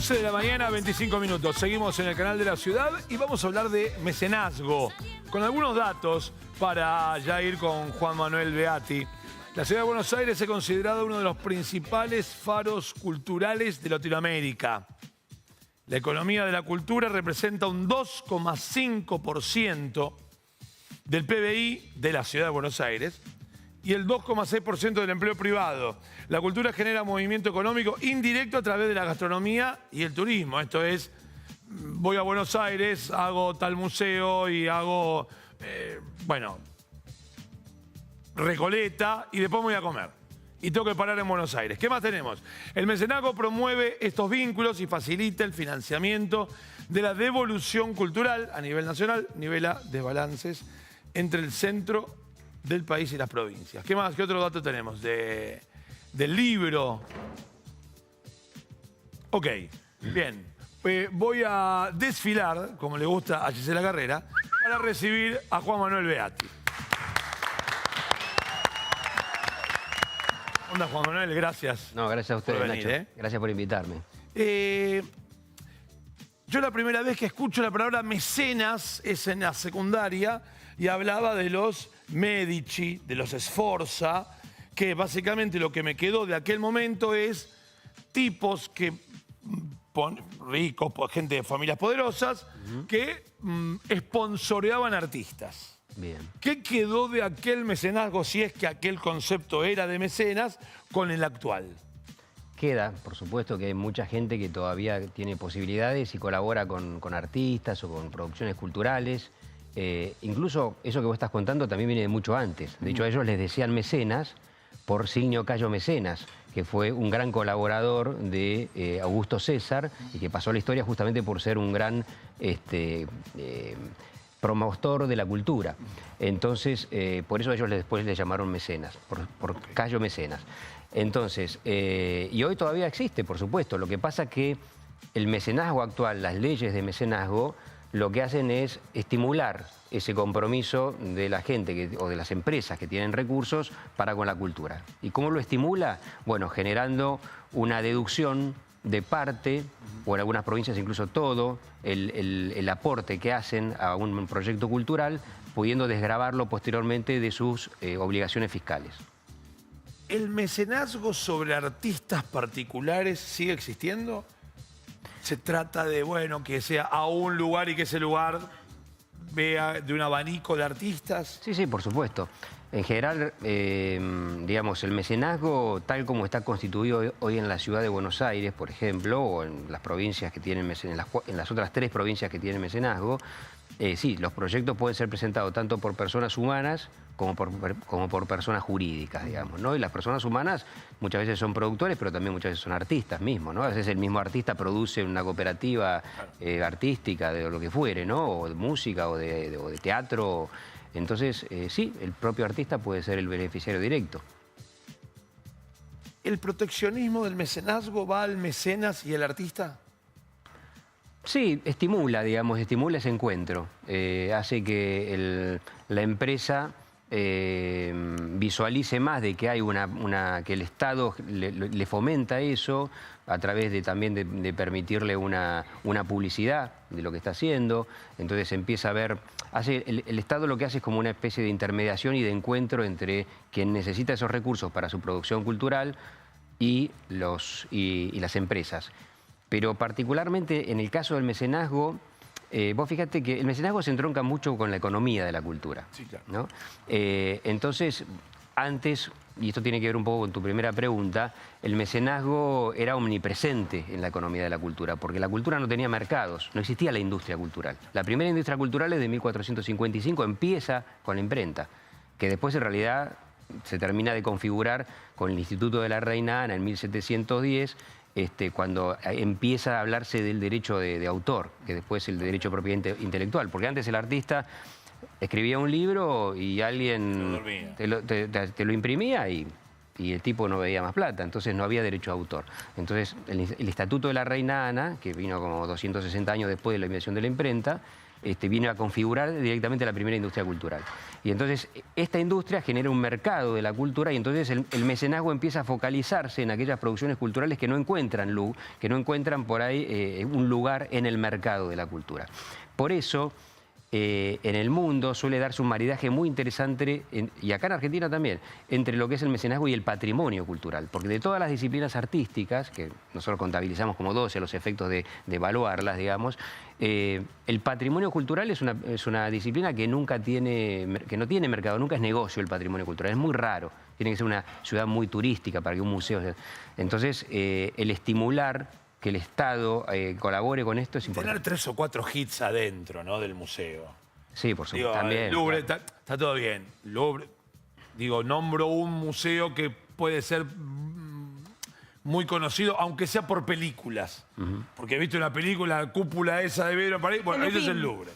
11 de la mañana, 25 minutos. Seguimos en el canal de la ciudad y vamos a hablar de mecenazgo, con algunos datos para ya ir con Juan Manuel Beatti. La ciudad de Buenos Aires es considerada uno de los principales faros culturales de Latinoamérica. La economía de la cultura representa un 2,5% del PBI de la ciudad de Buenos Aires y el 2,6% del empleo privado. La cultura genera movimiento económico indirecto a través de la gastronomía y el turismo. Esto es, voy a Buenos Aires, hago tal museo y hago, Recoleta y después me voy a comer. Y tengo que parar en Buenos Aires. ¿Qué más tenemos? El mecenazgo promueve estos vínculos y facilita el financiamiento de la devolución cultural a nivel nacional, nivela desbalances entre el centro del país y las provincias. ¿Qué más? ¿Qué otro dato tenemos? Del libro. Ok, bien. Voy a desfilar, como le gusta a Gisela Carrera, para recibir a Juan Manuel Beatti. Onda, Juan Manuel, gracias. No, gracias a ustedes, venir, Nacho. Gracias por invitarme. Yo la primera vez que escucho la palabra mecenas es en la secundaria y hablaba de los Medici, de los Sforza, que básicamente lo que me quedó de aquel momento es tipos que, ricos, gente de familias poderosas, que sponsoreaban artistas. Bien. ¿Qué quedó de aquel mecenazgo, si es que aquel concepto era de mecenas, con el actual? Queda, por supuesto, que hay mucha gente que todavía tiene posibilidades y colabora con artistas o con producciones culturales. Incluso eso que vos estás contando también viene de mucho antes. De hecho, a ellos les decían mecenas por Signio Cayo Mecenas, que fue un gran colaborador de Augusto César y que pasó a la historia justamente por ser un gran promotor de la cultura. Entonces, por eso ellos después le llamaron mecenas, por Cayo Mecenas. Entonces, y hoy todavía existe, por supuesto. Lo que pasa que el mecenazgo actual, las leyes de mecenazgo, lo que hacen es estimular ese compromiso de la gente o de las empresas que tienen recursos para con la cultura. ¿Y cómo lo estimula? Bueno, generando una deducción de parte, o en algunas provincias incluso todo, el aporte que hacen a un proyecto cultural, pudiendo desgravarlo posteriormente de sus obligaciones fiscales. ¿El mecenazgo sobre artistas particulares sigue existiendo? ¿Se trata de, que sea a un lugar y que ese lugar vea de un abanico de artistas? Sí, sí, por supuesto. En general, digamos, el mecenazgo, tal como está constituido hoy en la ciudad de Buenos Aires, por ejemplo, o en las provincias que tienen en las otras 3 provincias que tienen mecenazgo, sí, los proyectos pueden ser presentados tanto por personas humanas como por personas jurídicas, digamos, ¿no? Y las personas humanas muchas veces son productores, pero también muchas veces son artistas mismos, ¿no? A veces el mismo artista produce una cooperativa artística de lo que fuere, ¿no? O de música o de teatro. Entonces, sí, el propio artista puede ser el beneficiario directo. ¿El proteccionismo del mecenazgo va al mecenas y al artista? Sí, estimula, digamos, estimula ese encuentro. Hace que la empresa visualice más de que hay que el Estado le fomenta eso a través también de permitirle una publicidad de lo que está haciendo. Entonces empieza a ver, el Estado lo que hace es como una especie de intermediación y de encuentro entre quien necesita esos recursos para su producción cultural y las empresas. Pero particularmente en el caso del mecenazgo, vos fíjate que el mecenazgo se entronca mucho con la economía de la cultura. Sí, claro. ¿No? Entonces, antes, y esto tiene que ver un poco con tu primera pregunta, el mecenazgo era omnipresente en la economía de la cultura, porque la cultura no tenía mercados, no existía la industria cultural. La primera industria cultural es de 1455, empieza con la imprenta, que después en realidad se termina de configurar con el Instituto de la Reina Ana en 1710, cuando empieza a hablarse del derecho de autor, que después es el derecho de propiedad intelectual, porque antes el artista escribía un libro y alguien te lo imprimía y y el tipo no veía más plata, entonces no había derecho a autor. Entonces el Estatuto de la Reina Ana, que vino como 260 años después de la invención de la imprenta, vino a configurar directamente la primera industria cultural. Y entonces esta industria genera un mercado de la cultura y entonces el mecenazgo empieza a focalizarse en aquellas producciones culturales que no encuentran por ahí un lugar en el mercado de la cultura. Por eso, en el mundo suele darse un maridaje muy interesante, y acá en Argentina también, entre lo que es el mecenazgo y el patrimonio cultural. Porque de todas las disciplinas artísticas, que nosotros contabilizamos como 12 los efectos de evaluarlas, digamos, el patrimonio cultural es una disciplina que no tiene mercado, nunca es negocio el patrimonio cultural, es muy raro. Tiene que ser una ciudad muy turística para que un museo... Entonces, el estimular que el Estado colabore con esto es importante. Tener 3 o 4 hits adentro, ¿no?, del museo. Sí, por supuesto, Digo, también. el Louvre, Claro. está todo bien. Louvre, digo, nombro un museo que puede ser muy conocido, aunque sea por películas. Porque he visto una película, la cúpula esa de Vero París, bueno, ese es el Louvre.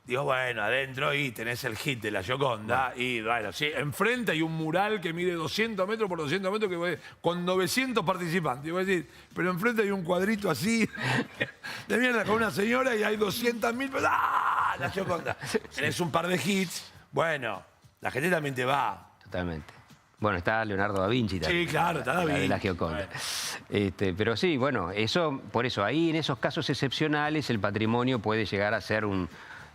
Digo, bueno, adentro y tenés el hit de la Gioconda. Y bueno, sí, enfrente hay un mural que mide 200 metros por 200 metros con 900 participantes. Y voy a decir, pero enfrente hay un cuadrito así de mierda con una señora y hay 200.000. ¡Ah! La Gioconda. Tenés un par de hits. Bueno, la gente también te va. Totalmente. Bueno, está Leonardo da Vinci también. Sí, claro, está Da Vinci. De la Gioconda. Bueno. Pero sí, bueno, por eso ahí en esos casos excepcionales el patrimonio puede llegar a ser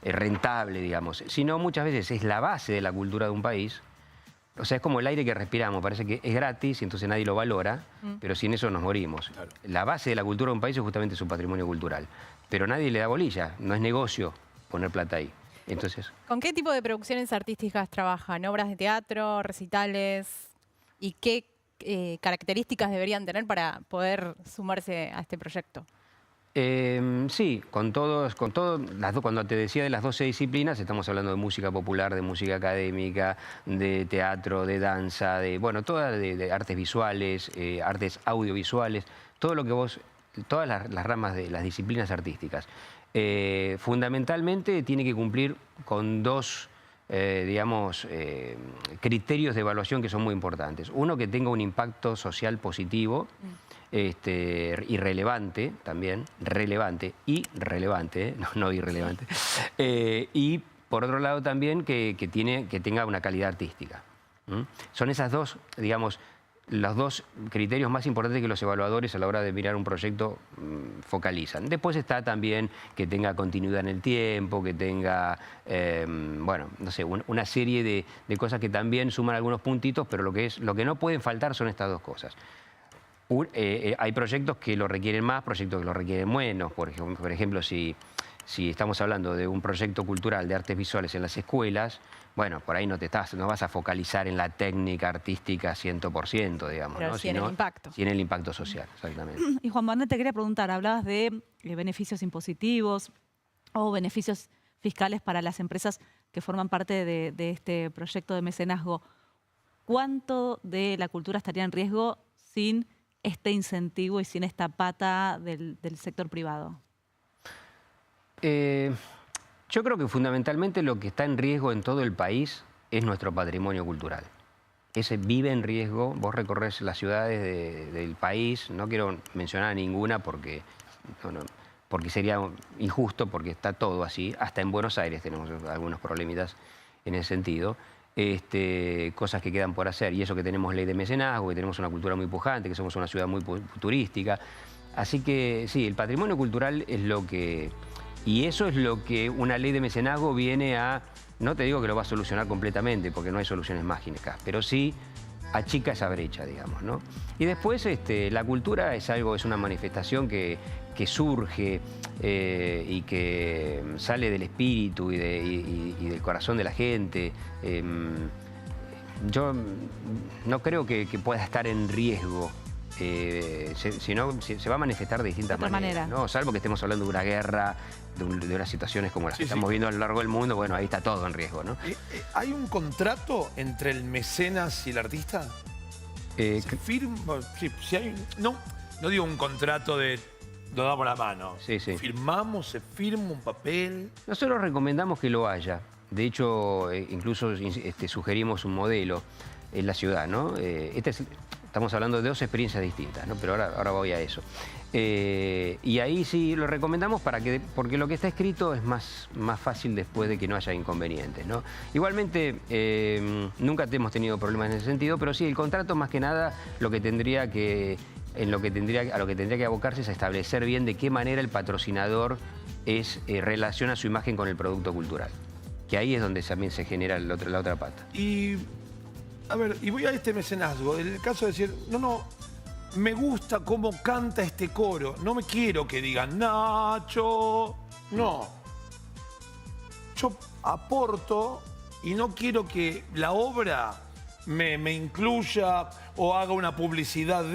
rentable, digamos. Si no, muchas veces es la base de la cultura de un país. O sea, es como el aire que respiramos. Parece que es gratis y entonces nadie lo valora, pero sin eso nos morimos. Claro. La base de la cultura de un país es justamente su patrimonio cultural. Pero nadie le da bolilla. No es negocio poner plata ahí. Entonces... ¿Con qué tipo de producciones artísticas trabajan? ¿Obras de teatro, recitales? ¿Y qué características deberían tener para poder sumarse a este proyecto? Sí, cuando te decía de las 12 disciplinas, estamos hablando de música popular, de música académica, de teatro, de danza, de artes visuales, artes audiovisuales, todo lo que todas las ramas de las disciplinas artísticas. Fundamentalmente tiene que cumplir con dos, criterios de evaluación que son muy importantes. Uno, que tenga un impacto social positivo, y relevante también, relevante y relevante, no irrelevante. Y por otro lado también que tenga una calidad artística. Son esas dos, digamos, los dos criterios más importantes que los evaluadores a la hora de mirar un proyecto focalizan. Después está también que tenga continuidad en el tiempo, que tenga, una serie de cosas que también suman algunos puntitos, pero lo que no pueden faltar son estas dos cosas. Hay proyectos que lo requieren más, proyectos que lo requieren menos. Por ejemplo, si estamos hablando de un proyecto cultural de artes visuales en las escuelas, bueno, por ahí no vas a focalizar en la técnica artística 100%, digamos. Pero ¿no? sí en el impacto. Sí en el impacto social, exactamente. Y Juan Manuel, te quería preguntar, hablabas de beneficios impositivos o beneficios fiscales para las empresas que forman parte de este proyecto de mecenazgo. ¿Cuánto de la cultura estaría en riesgo sin este incentivo y sin esta pata del sector privado? Yo creo que fundamentalmente lo que está en riesgo en todo el país es nuestro patrimonio cultural. Ese vive en riesgo. Vos recorres las ciudades del país, no quiero mencionar ninguna porque sería injusto, porque está todo así. Hasta en Buenos Aires tenemos algunos problemitas en ese sentido. Cosas que quedan por hacer, y eso que tenemos ley de mecenazgo, que tenemos una cultura muy pujante, que somos una ciudad muy turística. Así que sí, el patrimonio cultural es lo que... Y eso es lo que una ley de mecenazgo viene a... No te digo que lo va a solucionar completamente, porque no hay soluciones mágicas, pero sí achica esa brecha, digamos, ¿no? Y después la cultura es una manifestación que surge y que sale del espíritu y del corazón de la gente. Yo no creo que pueda estar en riesgo, sino se va a manifestar de distintas maneras, ¿no? Salvo que estemos hablando de una guerra, de unas situaciones como las que estamos viendo a lo largo del mundo, bueno, ahí está todo en riesgo, ¿no? ¿Hay un contrato entre el mecenas y el artista? ¿Se firma? Sí, hay, no digo un contrato de... Lo damos la mano. Sí. Se firma un papel. Nosotros recomendamos que lo haya. De hecho, incluso sugerimos un modelo. en la ciudad, ¿no? Estamos hablando de dos experiencias distintas, ¿no? Pero ahora voy a eso. Y ahí sí lo recomendamos porque lo que está escrito es más fácil después de que no haya inconvenientes, ¿no? Igualmente, nunca hemos tenido problemas en ese sentido, pero sí, el contrato más que nada a lo que tendría que abocarse es a establecer bien de qué manera el patrocinador relaciona su imagen con el producto cultural. Que ahí es donde también se genera la otra pata. Y, a ver, y voy a este mecenazgo. En el caso de decir, no, me gusta cómo canta este coro. No me quiero que digan, Nacho. No. Yo aporto y no quiero que la obra me incluya o haga una publicidad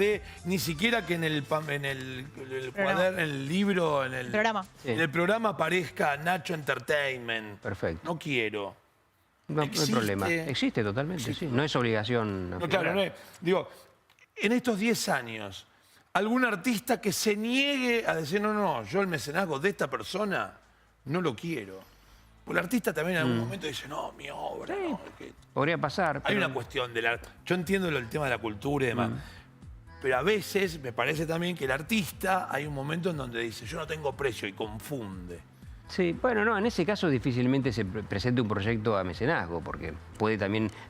ni siquiera que en el cuaderno, en el libro, en el programa aparezca Nacho Entertainment. Perfecto. No quiero. No hay problema. Existe totalmente, sí. No es obligación. No, claro, no es. Digo, en estos 10 años, algún artista que se niegue a decir, no, yo el mecenazgo de esta persona no lo quiero. Porque el artista también en algún momento dice, no, mi obra, no. Podría pasar. Hay una cuestión del arte. Yo entiendo el tema de la cultura y demás. Pero a veces me parece también que el artista, hay un momento en donde dice, yo no tengo precio y confunde. Sí, bueno, no, en ese caso difícilmente se presente un proyecto a mecenazgo, porque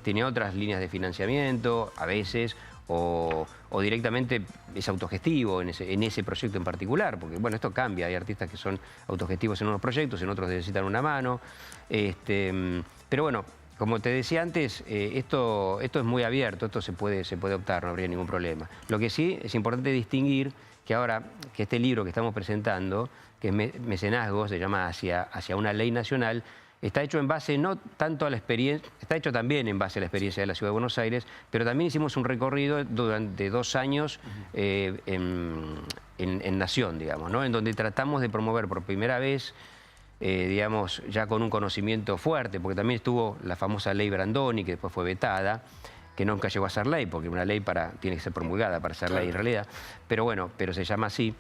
tiene otras líneas de financiamiento, a veces, o directamente es autogestivo en ese proyecto en particular, porque bueno, esto cambia, hay artistas que son autogestivos en unos proyectos, en otros necesitan una mano, pero bueno, como te decía antes, esto es muy abierto, esto se puede optar, no habría ningún problema. Lo que sí es importante distinguir que ahora, que este libro que estamos presentando, que es Mecenazgo, se llama Hacia una ley nacional, está hecho en base no tanto a la experiencia, está hecho también en base a la experiencia de la Ciudad de Buenos Aires, pero también hicimos un recorrido durante 2 años en Nación, digamos, ¿no? En donde tratamos de promover por primera vez, digamos, ya con un conocimiento fuerte, porque también estuvo la famosa ley Brandoni, que después fue vetada, que nunca llegó a ser ley, porque una ley tiene que ser promulgada para ser ley en realidad, pero bueno, se llama así.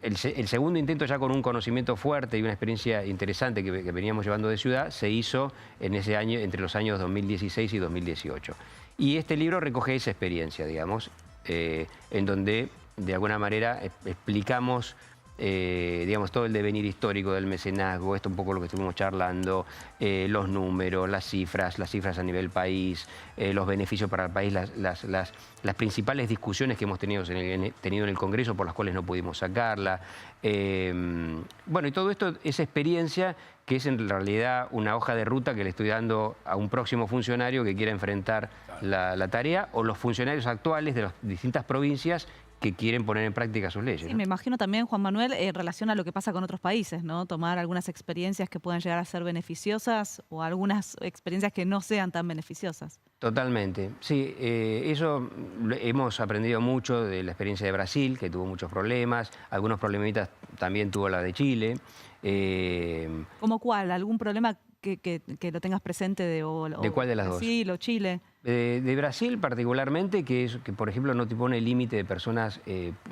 El segundo intento, ya con un conocimiento fuerte y una experiencia interesante que veníamos llevando de ciudad, se hizo en ese año, entre los años 2016 y 2018. Y este libro recoge esa experiencia, digamos, en donde de alguna manera explicamos digamos, todo el devenir histórico del mecenazgo, esto un poco lo que estuvimos charlando, los números, las cifras a nivel país, los beneficios para el país, las principales discusiones que hemos tenido en el Congreso por las cuales no pudimos sacarla. Bueno, y todo esto es experiencia que es en realidad una hoja de ruta que le estoy dando a un próximo funcionario que quiera enfrentar la tarea, o los funcionarios actuales de las distintas provincias que quieren poner en práctica sus leyes, ¿no? Sí, me imagino también, Juan Manuel, en relación a lo que pasa con otros países, ¿no? Tomar algunas experiencias que puedan llegar a ser beneficiosas o algunas experiencias que no sean tan beneficiosas. Totalmente, sí. Eso hemos aprendido mucho de la experiencia de Brasil, que tuvo muchos problemas. Algunos problemitas también tuvo la de Chile. ¿Cómo cuál? ¿Algún problema que lo tengas presente ¿De cuál de las dos? Brasil o Chile? De Brasil particularmente, que por ejemplo no te pone el límite de personas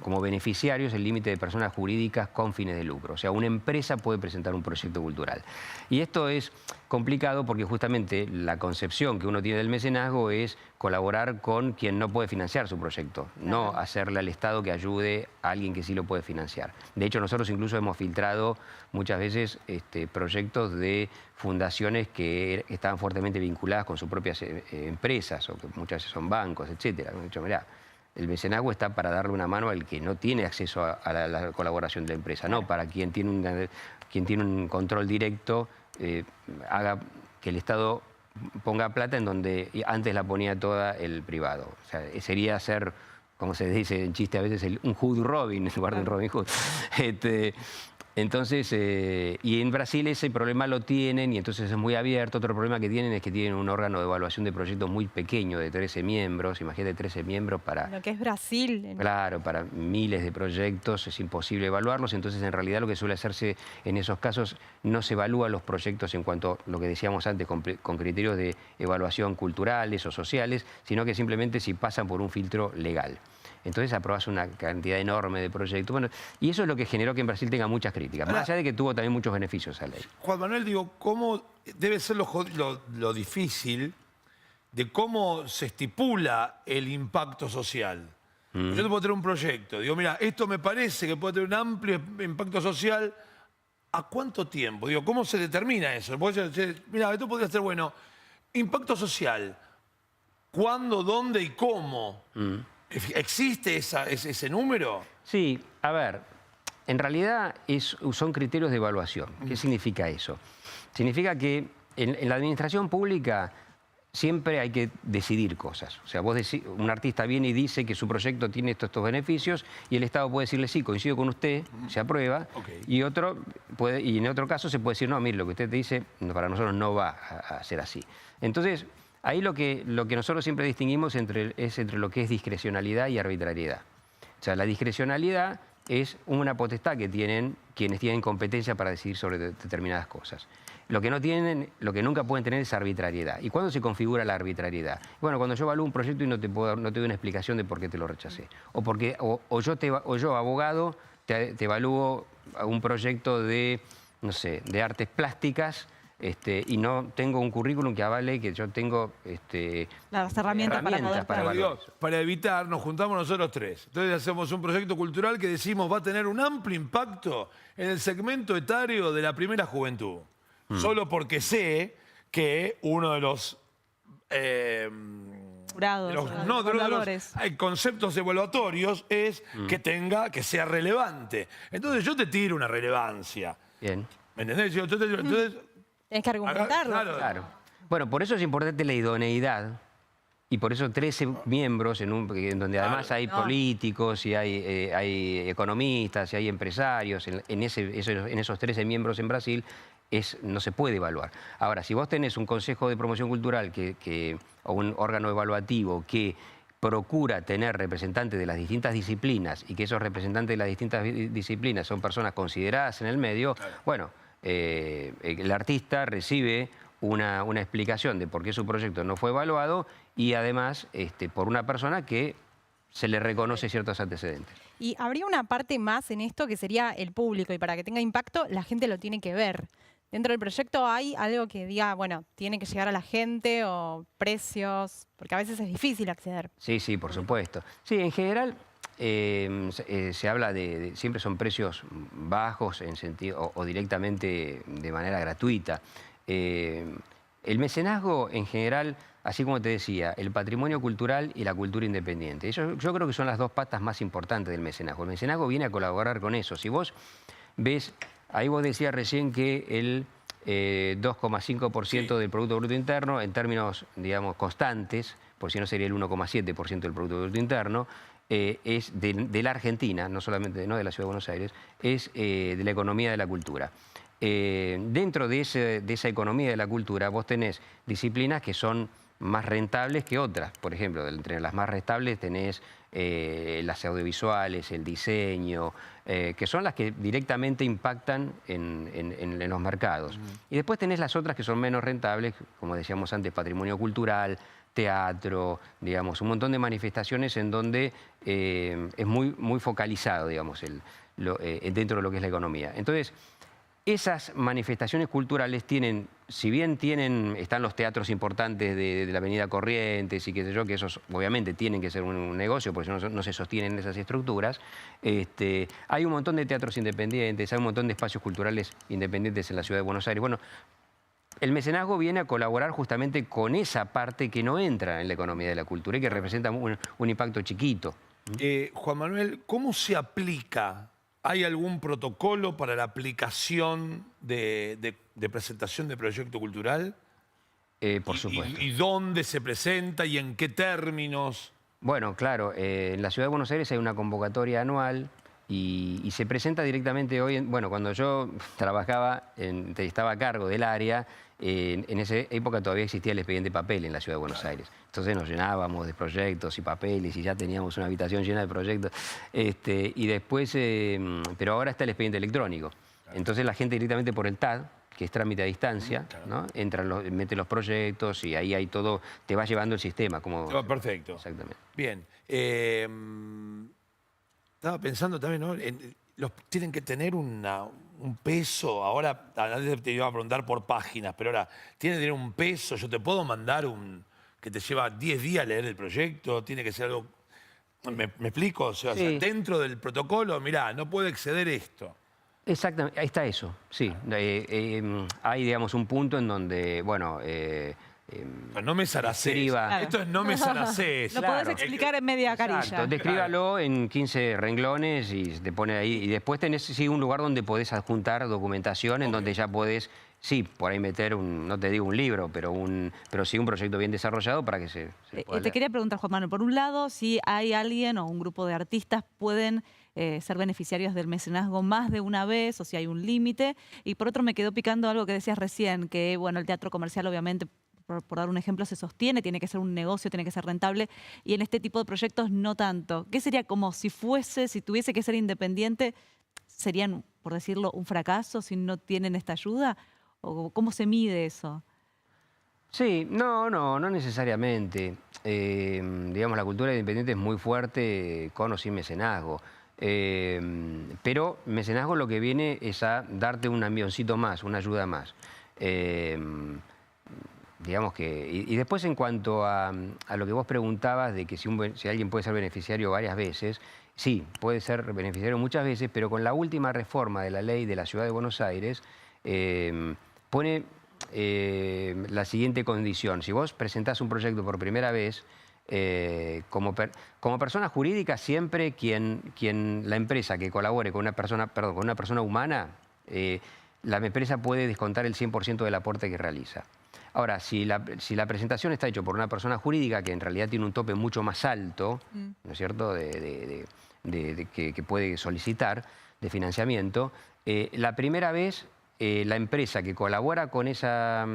como beneficiarios, el límite de personas jurídicas con fines de lucro. O sea, una empresa puede presentar un proyecto cultural. Y esto es complicado porque justamente la concepción que uno tiene del mecenazgo es colaborar con quien no puede financiar su proyecto, no hacerle al Estado que ayude a alguien que sí lo puede financiar. De hecho, nosotros incluso hemos filtrado muchas veces proyectos de fundaciones que estaban fuertemente vinculadas con sus propias empresas, o que muchas veces son bancos, etcétera. Hemos dicho, mirá, el mecenazgo está para darle una mano al que no tiene acceso a la colaboración de la empresa, no para quien tiene un control directo, haga que el Estado ponga plata en donde antes la ponía toda el privado. O sea, sería hacer, como se dice en chiste a veces, un Hood Robin en lugar de un Robin Hood. Entonces, y en Brasil ese problema lo tienen y entonces es muy abierto. Otro problema que tienen es que tienen un órgano de evaluación de proyectos muy pequeño, de 13 miembros. Imagínate 13 miembros para... Lo que es Brasil. Claro, para miles de proyectos es imposible evaluarlos. Entonces, en realidad lo que suele hacerse en esos casos no se evalúan los proyectos en cuanto a lo que decíamos antes, con criterios de evaluación culturales o sociales, sino que simplemente si pasan por un filtro legal. Entonces aprobás una cantidad enorme de proyectos. Bueno, y eso es lo que generó que en Brasil tenga muchas críticas, más allá de que tuvo también muchos beneficios esa ley. Juan Manuel, digo, ¿cómo debe ser lo difícil de cómo se estipula el impacto social. Yo te puedo tener un proyecto, digo, mira, esto me parece que puede tener un amplio impacto social. ¿A cuánto tiempo? Digo, ¿cómo se determina eso? Mira, esto podría ser bueno. Impacto social. ¿Cuándo, dónde y cómo? ¿Existe ese número? Sí, a ver, en realidad son criterios de evaluación. ¿Qué significa eso? Significa que en la administración pública siempre hay que decidir cosas. O sea, un artista viene y dice que su proyecto tiene estos beneficios y el Estado puede decirle, sí, coincido con usted, se aprueba, y en otro caso se puede decir, no, mire, lo que usted te dice para nosotros no va a ser así. Entonces, ahí lo que nosotros siempre distinguimos es entre lo que es discrecionalidad y arbitrariedad. O sea, la discrecionalidad es una potestad que tienen quienes tienen competencia para decidir sobre determinadas cosas. Lo que nunca pueden tener es arbitrariedad. ¿Y cuándo se configura la arbitrariedad? Bueno, cuando yo evalúo un proyecto y no te doy una explicación de por qué te lo rechacé. O yo, abogado, te evalúo un proyecto de, no sé, de artes plásticas, y no tengo un currículum que avale que yo tengo las herramientas para evaluar eso. Para evitar, nos juntamos nosotros tres. Entonces hacemos un proyecto cultural que decimos va a tener un amplio impacto en el segmento etario de la primera juventud. Solo porque sé que uno de los... jurados, conceptos evaluatorios es que sea relevante. Entonces yo te tiro una relevancia. Bien. ¿Me entendés? Entonces, Tienes que argumentarlo. Claro. Bueno, por eso es importante la idoneidad. Y por eso 13 miembros, en donde además hay políticos, y hay economistas, y hay empresarios, en esos 13 miembros en Brasil, no se puede evaluar. Ahora, si vos tenés un Consejo de Promoción Cultural o un órgano evaluativo que procura tener representantes de las distintas disciplinas y que esos representantes de las distintas disciplinas son personas consideradas en el medio, bueno, el artista recibe una explicación de por qué su proyecto no fue evaluado y además por una persona que se le reconoce ciertos antecedentes. Y habría una parte más en esto que sería el público, y para que tenga impacto la gente lo tiene que ver. Dentro del proyecto hay algo que diga, bueno, tiene que llegar a la gente, o precios, porque a veces es difícil acceder. Sí, por supuesto. Sí, en general se habla siempre son precios bajos en sentido, o directamente de manera gratuita. El mecenazgo en general, así como te decía, el patrimonio cultural y la cultura independiente. Yo creo que son las dos patas más importantes del mecenazgo. El mecenazgo viene a colaborar con eso. Si vos ves, ahí vos decías recién que el 2,5% del Producto Bruto Interno, en términos, digamos, constantes, por si no sería el 1,7% del Producto Bruto Interno, es de la Argentina, no solamente de la Ciudad de Buenos Aires, es de la economía de la cultura. Dentro de esa economía de la cultura vos tenés disciplinas que son más rentables que otras. Por ejemplo, entre las más rentables tenés las audiovisuales, el diseño, que son las que directamente impactan en los mercados. Y después tenés las otras que son menos rentables, como decíamos antes, patrimonio cultural, teatro, digamos, un montón de manifestaciones en donde es muy focalizado, digamos, dentro de lo que es la economía. Entonces, esas manifestaciones culturales tienen, si bien están los teatros importantes de la Avenida Corrientes y qué sé yo, que esos obviamente tienen que ser un negocio, porque no se sostienen esas estructuras, hay un montón de teatros independientes, hay un montón de espacios culturales independientes en la Ciudad de Buenos Aires. Bueno, el mecenazgo viene a colaborar justamente con esa parte que no entra en la economía de la cultura y que representa un impacto chiquito. Juan Manuel, ¿cómo se aplica? ¿Hay algún protocolo para la aplicación de presentación de proyecto cultural? Por supuesto. ¿Y dónde se presenta y en qué términos? Bueno, claro, en la Ciudad de Buenos Aires hay una convocatoria anual y se presenta directamente hoy. Bueno, cuando yo trabajaba, estaba a cargo del área, en esa época todavía existía el expediente papel en la Ciudad de Buenos Aires. Entonces nos llenábamos de proyectos y papeles y ya teníamos una habitación llena de proyectos. Y después, pero ahora está el expediente electrónico. Entonces la gente directamente por el TAD, que es trámite a distancia, ¿no? Mete los proyectos y ahí hay todo, te va llevando el sistema. Perfecto. Exactamente. Bien. Estaba pensando también, ¿no? Tienen que tener un peso. Ahora, antes te iba a preguntar por páginas, pero ahora, tienen que tener un peso. Yo te puedo mandar que te lleva 10 días leer el proyecto, tiene que ser algo... ¿Me explico? O sea, Sí. dentro del protocolo, mirá, no puede exceder esto. Exactamente, ahí está eso, sí. Hay, digamos, un punto en donde, bueno... Pero no me zaracés. Escriba. Claro. Esto es no me zaracés. Lo podés explicar en media carilla. Exacto, descríbalo en 15 renglones y se te pone ahí. Y después tenés sí, un lugar donde podés adjuntar documentación, en donde ya podés, sí, por ahí meter, no te digo un libro, pero sí un proyecto bien desarrollado para que se pueda Te leer. quería preguntar, Juan Manuel, por un lado, si hay alguien o un grupo de artistas pueden ser beneficiarios del mecenazgo más de una vez o si hay un límite. Y por otro, me quedó picando algo que decías recién, que bueno, el teatro comercial obviamente, por dar un ejemplo, se sostiene, tiene que ser un negocio, tiene que ser rentable, y en este tipo de proyectos no tanto. ¿Qué sería como si tuviese que ser independiente, serían, por decirlo, un fracaso si no tienen esta ayuda? ¿O cómo se mide eso? Sí, no necesariamente. Digamos, la cultura independiente es muy fuerte con o sin mecenazgo. Pero mecenazgo lo que viene es a darte un avioncito más, una ayuda más. Digamos que, y después en cuanto a lo que vos preguntabas de que si alguien puede ser beneficiario varias veces, sí, puede ser beneficiario muchas veces, pero con la última reforma de la ley de la Ciudad de Buenos Aires, pone la siguiente condición. Si vos presentás un proyecto por primera vez, como persona jurídica, siempre la empresa que colabore con una persona humana, la empresa puede descontar el 100% del aporte que realiza. Ahora, si la presentación está hecha por una persona jurídica que en realidad tiene un tope mucho más alto, ¿no es cierto?, que puede solicitar de financiamiento, la primera vez la empresa que colabora con ese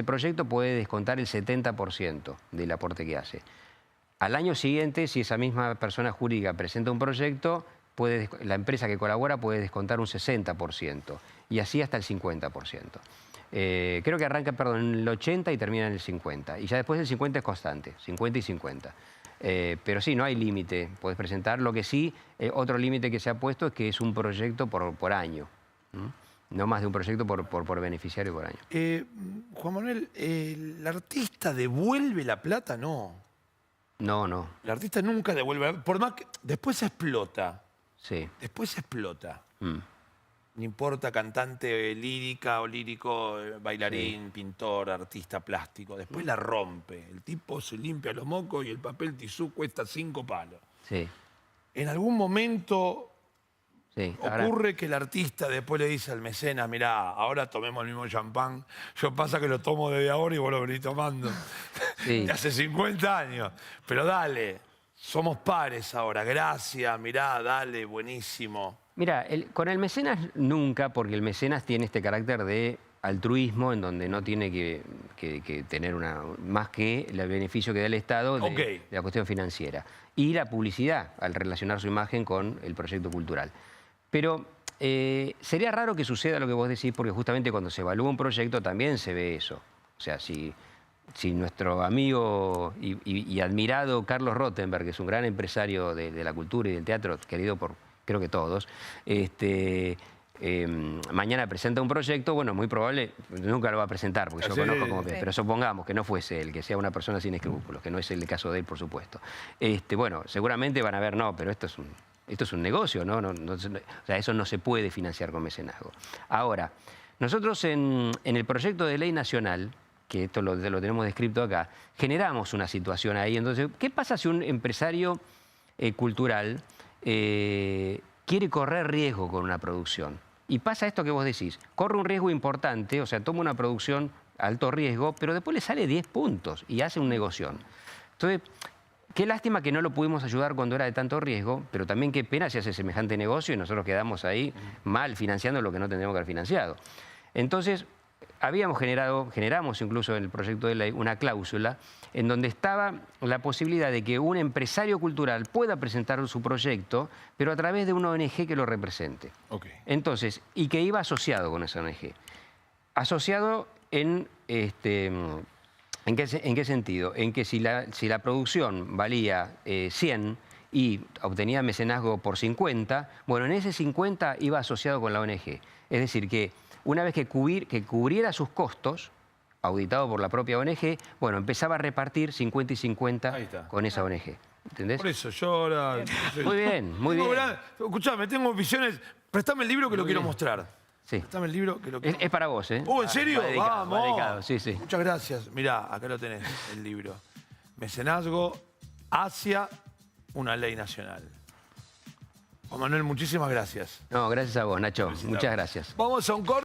proyecto puede descontar el 70% del aporte que hace. Al año siguiente, si esa misma persona jurídica presenta un proyecto, la empresa que colabora puede descontar un 60% y así hasta el 50%. Creo que arranca, en el 80 y termina en el 50. Y ya después el 50 es constante, 50 y 50. Pero sí, no hay límite, podés presentar. Lo que sí, otro límite que se ha puesto es que es un proyecto por año. No más de un proyecto por beneficiario por año. Juan Manuel, ¿el artista devuelve la plata? No. No. El artista nunca devuelve, por más que después explota. Sí. Después explota. No importa cantante lírica o lírico, bailarín, pintor, artista plástico. Después la rompe. El tipo se limpia los mocos y el papel tisú cuesta 5 palos. Sí. En algún momento Sí. ocurre que el artista después le dice al mecenas, mirá, ahora tomemos el mismo champán. Yo pasa que lo tomo desde ahora y vos lo venís tomando. Sí. De hace 50 años. Pero dale, somos pares ahora. Gracias, mirá, dale, buenísimo. Mira, con el mecenas nunca, porque el mecenas tiene este carácter de altruismo en donde no tiene que tener más que el beneficio que da el Estado de la cuestión financiera. Y la publicidad, al relacionar su imagen con el proyecto cultural. Pero sería raro que suceda lo que vos decís, porque justamente cuando se evalúa un proyecto también se ve eso. O sea, si nuestro amigo y admirado Carlos Rottenberg, que es un gran empresario de la cultura y del teatro, querido por creo que todos, mañana presenta un proyecto, bueno, muy probable, nunca lo va a presentar, porque yo lo conozco como pero supongamos que no fuese él, que sea una persona sin escrúpulos, que no es el caso de él, por supuesto. Bueno, seguramente van a ver, no, pero esto es un negocio, ¿no? O sea, eso no se puede financiar con mecenazgo. Ahora, nosotros en el proyecto de ley nacional, que esto lo tenemos descrito acá, generamos una situación ahí. Entonces, ¿qué pasa si un empresario cultural quiere correr riesgo con una producción? Y pasa esto que vos decís, corre un riesgo importante, o sea, toma una producción alto riesgo, pero después le sale 10 puntos y hace un negocio. Entonces, qué lástima que no lo pudimos ayudar cuando era de tanto riesgo, pero también qué pena si hace semejante negocio y nosotros quedamos ahí mal financiando lo que no tendríamos que haber financiado. Entonces, generamos incluso en el proyecto de ley una cláusula en donde estaba la posibilidad de que un empresario cultural pueda presentar su proyecto, pero a través de una ONG que lo represente. Entonces, y que iba asociado con esa ONG. Asociado ¿en qué sentido? En que si la producción valía 100 y obtenía mecenazgo por 50, bueno, en ese 50 iba asociado con la ONG. Es decir, que una vez que cubriera sus costos, auditado por la propia ONG, bueno, empezaba a repartir 50 y Ahí 50 está. con esa ONG. ¿Entendés? Por eso, yo ahora... Muy bien, muy bien. Escuchame, tengo visiones... Préstame el libro que lo quiero mostrar. Sí. Préstame el libro que lo quiero Es para vos, ¿eh? ¿en serio? Va dedicado, Vamos. va dedicado, sí, sí. Muchas gracias. Mirá, acá lo tenés, el libro. Mecenazgo hacia una ley nacional. Juan Manuel, muchísimas gracias. No, gracias a vos, Nacho. Muchas gracias. Vamos a un corte.